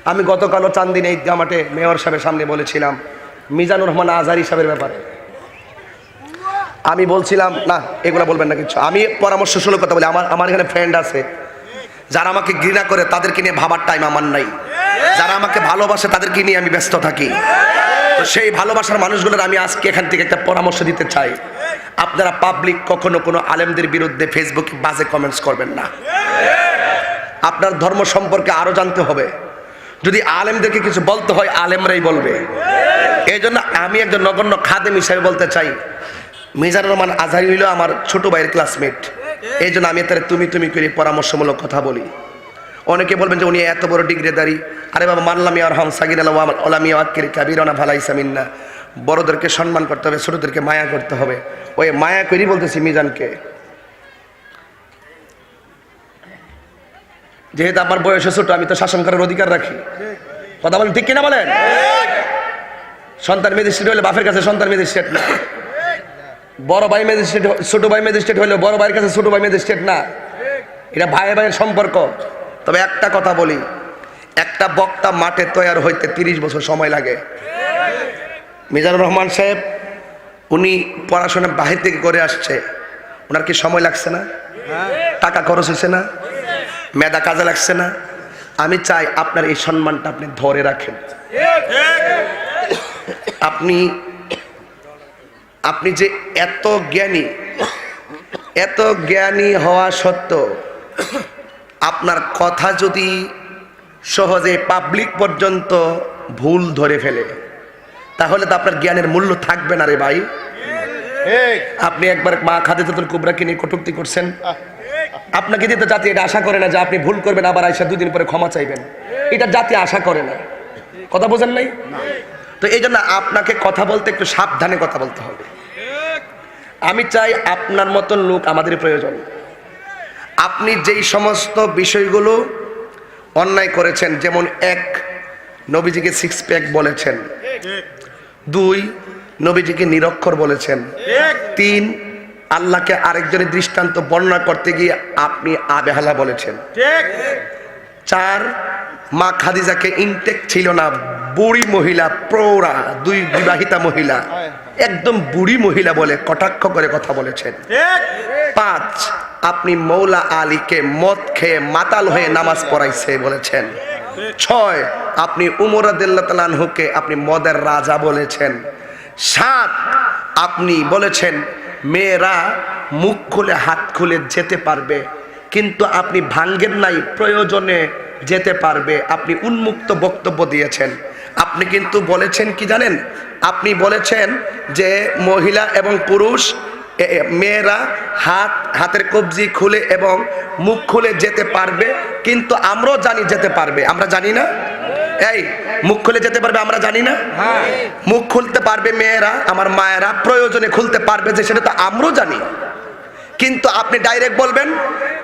আমি গতকালও চান্দিনী ঈদগাহ মাঠে মেয়র সাহেবের সামনে বলেছিলাম মিজানুর রহমান আজহারী সাহেবের ব্যাপারে। আমি বলছিলাম না এগুলো বলবেন না কিছু, আমি পরামর্শস্বরূপ কথা বলি। আমার এখানে ফ্রেন্ড আছে যারা আমাকে ঘৃণা করে, তাদেরকে নিয়ে ভাবার টাইম আমার নাই। যারা আমাকে ভালোবাসে তাদেরকে নিয়ে আমি ব্যস্ত থাকি। তো সেই ভালোবাসার মানুষগুলোর আমি আজকে এখান থেকে একটা পরামর্শ দিতে চাই। আপনারা পাবলিক কখনো কোনো আলেমদের বিরুদ্ধে ফেসবুকে বাজে কমেন্টস করবেন না। আপনার ধর্ম সম্পর্কে আরো জানতে হবে। যদি আলেমদেরকে কিছু বলতে হয় আলেমরাই বলবে। এই জন্য আমি একজন নগণ্য খাদেম হিসাবে বলতে চাই, মিজানুর রহমান আজহারী হইল আমার ছোট ভাইয়ের ক্লাসমেট। এই জন্য আমি তার তুমি করে পরামর্শমূলক কথা বলি। অনেকে বলবেন যে উনি এত বড় ডিগ্রিধারী। আরে বাবা, মানলাম ইয়ারহাম সাগীরানা ওয়া আলাম ইয়াকির কাবীরানা ফালাইসা মিন্না। বড়দেরকে সম্মান করতে হবে, ছোটদেরকে মায়া করতে হবে। ওই মায়া করেই বলতেছি মিজানকে, যেহেতু আমার বয়সে ছোট, আমি তো শাসন করার অধিকার রাখি। কথা বলেন ঠিক কিনা বলেন? সন্তান ম্যাজিস্ট্রেট হলে বাপের কাছে সন্তান ম্যাজিস্ট্রেট না, বড় ভাই ম্যাজিস্ট্রেট, ছোট ভাই ম্যাজিস্ট্রেট হলে বড় ভাইয়ের কাছে ছোট ভাই ম্যাজিস্ট্রেট না। এটা ভাই ভাইয়ের সম্পর্ক। তবে একটা কথা বলি, একটা বক্তা মাঠে তৈরি হইতে 30 বছর সময় লাগে। মিজানুর রহমান সাহেব উনি পড়াশোনা বাহির থেকে করে আসছে, ওনার কি সময় লাগছে না? টাকা খরচ হয়েছে না? মেধা কাজে লাগছে না? আমি চাই আপনার এই সম্মানটা আপনি ধরে রাখেন। আপনি যে এত জ্ঞানী হওয়া সত্ত্বেও আপনার কথা যদি সহজে পাবলিক পর্যন্ত ভুল ধরে ফেলে, তাহলে তো আপনার জ্ঞানের মূল্য থাকবে না রে ভাই। আপনি একবার মা খাদিজাতুল কুবরাকে নিয়ে কটূক্তি করছেন, আপনাকে দিতে জাতি এটা আশা করে না যে আপনি ভুল করবেন আবার আইসা 2 দিন পরে ক্ষমা চাইবেন। এটা জাতি আশা করে না। কথা বোঝেন নাই? তো এই জন্য আপনাকে কথা বলতে একটু সাবধানে কথা বলতে হবে। আমি চাই আপনার মতন লোক আমাদের প্রয়োজন। আপনি যেই সমস্ত বিষয়গুলো অন্যায় করেছেন, যেমন 1 নবীজিকে 6 প্যাক বলেছেন, 2 নবীজিকে নিরক্ষর বলেছেন, 3 আল্লাহকে আরেকজনের দৃষ্টান্ত বর্ণনা করতে গিয়ে আপনি আবেহালা বলেছেন, 4 মা খাদিজাকে ইনটেক ছিল না, বুড়ি মহিলা, প্রৌঢ়া, 2 বিবাহিতা মহিলা, একদম বুড়ি মহিলা বলে কটাক্ষ করে কথা বলেছেন। 5 আপনি মৌলা আলীকে মদ খেয়ে মাতাল হয়ে নামাজ পড়াইছে বলেছেন। 6 আপনি উমর রাদিয়াল্লাহু তাআলা আনহুকে আপনি মদের রাজা বলেছেন। 7 আপনি বলেছেন মেয়েরা মুখ খুলে হাত খুলে যেতে পারবে, কিন্তু আপনি ভাঙ্গেন নাই, প্রয়োজনে যেতে পারবে। আপনি উন্মুক্ত বক্তব্য দিয়েছেন। আপনি কিন্তু বলেছেন কি জানেন? আপনি বলেছেন যে মহিলা এবং পুরুষ, মেয়েরা হাতের কবজি খুলে এবং মুখ খুলে যেতে পারবে, কিন্তু আমরাও জানি যেতে পারবে। আমরা জানি না? এই মুখ খুলে যেতে পারবে আমরা জানি না? মুখ খুলতে পারবে মেয়েরা, আমার মায়েরা প্রয়োজনে খুলতে পারবে, যে সেটা তো আমরাও জানি। কিন্তু আপনি ডাইরেক্ট বলবেন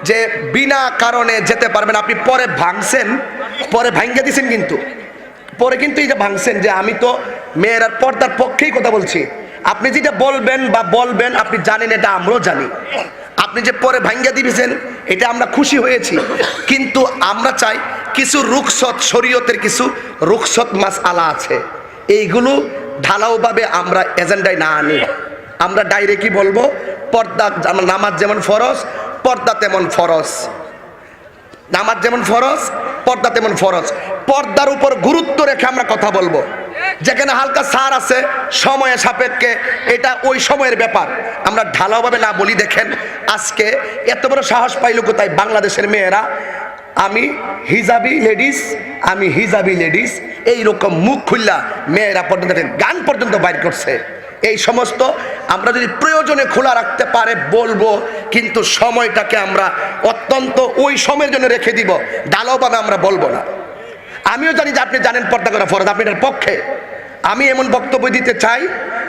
যে বিনা কারণে যেতে পারবেন। আপনি পরে ভাঙছেন, পরে ভাঙ্গে দিয়েছেন, কিন্তু পরে কিন্তু এই যে ভাঙছেন যে আমি তো মেয়েরার পর্দার পক্ষেই কথা বলছি। আপনি যেটা বলবেন বা বলবেন আপনি জানেন, এটা আমরাও জানি। আপনি যে পরে ভাঙ্গে দিয়েছেন এটা আমরা খুশি হয়েছি, কিন্তু আমরা চাই কিছু রুখসত, শরীয়তের কিছু রুখসত মাসআলা আছে, এইগুলো ঢালাওভাবে আমরা এজেন্ডায় না আনি। আমরা ডাইরেক্টই বলবো পর্দা, নামাজ যেমন ফরজ পর্দা তেমন ফরজ, নামাজ যেমন ফরজ পর্দা তেমন ফরজ। পর্দার উপর গুরুত্ব রেখে আমরা কথা বলবো। যেখানে হালকা ছাড় আছে সময়ের সাপেক্ষে, এটা ওই সময়ের ব্যাপার, আমরা ঢালাওভাবে না বলি। দেখেন আজকে এত বড় সাহস পাইল কোথায় বাংলাদেশের মেয়েরা, আমি হিজাবি লেডিস এইরকম মুখ খুললা মেয়েরা পর্যন্ত গান পর্যন্ত বাইর করছে। এই সমস্ত আমরা যদি প্রয়োজনে খোলা রাখতে পারে বলবো, কিন্তু সময়টাকে আমরা অত্যন্ত ওই সময়ের জন্য রেখে দিব, ঢালাওভাবে আমরা বলবো না। আমিও জানি যে আপনি জানেন পর্দা করা ফরজ, আপনি এটার পক্ষে। আমি এমন বক্তব্য দিতে চাই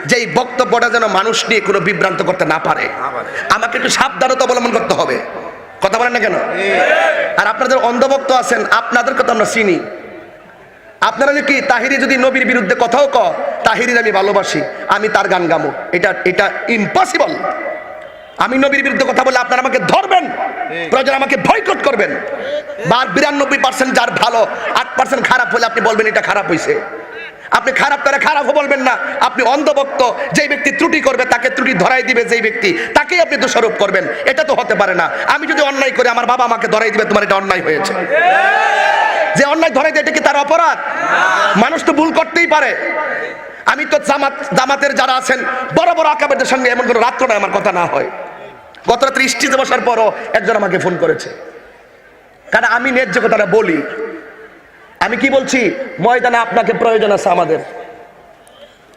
যে এই বক্তব্যটা যেন মানুষ নিয়ে কোনো বিভ্রান্ত করতে না পারে। আমাকে একটু সাবধানতা অবলম্বন করতে হবে। কথা বলেন না কেন? আর আপনাদের অন্ধভক্ত আছেন, আপনাদেরকে তো আমরা চিনি। আপনারা কি তাহিরি যদি নবীর বিরুদ্ধে কথাও তাহিরির আমি ভালোবাসি, আমি তার গান গামো, এটা ইম্পসিবল। আমি নবীর বিরুদ্ধে কথা বলে আপনারা আমাকে ধরবেন, প্রয়োজন আমাকে বয়কট করবেন। বা 92% যার ভালো, 8% খারাপ হলে আপনি বলবেন এটা খারাপ হয়েছে। আপনি খারাপ করে খারাপও বলবেন না, আপনি অন্ধভক্ত, যেই ব্যক্তি ত্রুটি করবে তাকে ত্রুটি ধরাই দিবে যেই ব্যক্তি, তাকেই আপনি দোষারোপ করবেন। এটা তো হতে পারে না। আমি যদি অন্যায় করি আমার বাবা আমাকে ধরাই দিবে তোমার এটা অন্যায় হয়েছে। যে অন্যায় ধরাই দেয় এটা কি তার অপরাধ? মানুষ তো ভুল করতেই পারে। আমি তো জামাতের যারা আছেন বড় বড় আকাবেরদের সঙ্গে এমন কোনো রাত্র না আমার কথা না হয়। গত রাত্রে স্টেজে বসার পরও একজন আমাকে ফোন করেছে, কারণ আমি ন্যায্য কথাটা বলি। আমি কি বলছি, ময়দানে আপনাকে প্রয়োজন আছে, আমাদের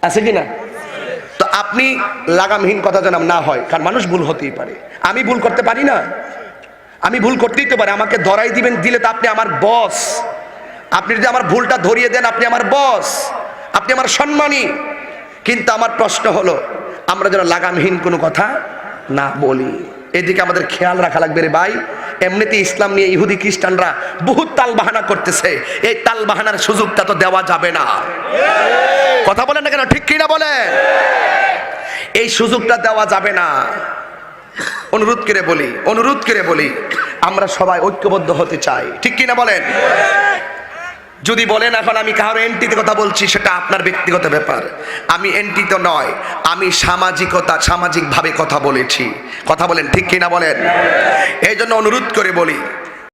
আছে কিনা? তো আপনি লাগামহীন কথা যেন না হয়, কারণ মানুষ ভুল হতেই পারে। আমি ভুল করতে পারি না, আমি ভুল করতেই তো পারি। আমাকে ধরাই দিবেন, দিলে তো আপনি আমার বস। আপনি যদি আমার ভুলটা ধরিয়ে দেন, আপনি আমার বস, আপনি আমার সম্মানী। কিন্তু আমার প্রশ্ন হলো, আমরা যেন লাগামহীন কোনো কথা না বলি, এদিকে আমাদের খেয়াল রাখা লাগবে রে ভাই। এমনিতে ইসলাম নিয়ে ইহুদি খ্রিস্টানরা বহুত তাল বাহানা করতেছে, এই তাল বাহানার সুযোগটা তো দেওয়া যাবে না। কথা বলেন না কেন, ঠিক কিনা বলেন? এই সুযোগটা দেওয়া যাবে না। অনুরোধ করে বলি আমরা সবাই ঐক্যবদ্ধ হতে চাই, ঠিক কিনা বলেন? যদি বলেন এখন আমি কারোর এন্টিতে কথা বলছি, সেটা আপনার ব্যক্তিগত ব্যাপার। আমি এন্টি তো নয়, আমি সামাজিকভাবে কথা বলেছি। কথা বলেন, ঠিক কিনা বলেন? এই জন্য অনুরোধ করে বলি,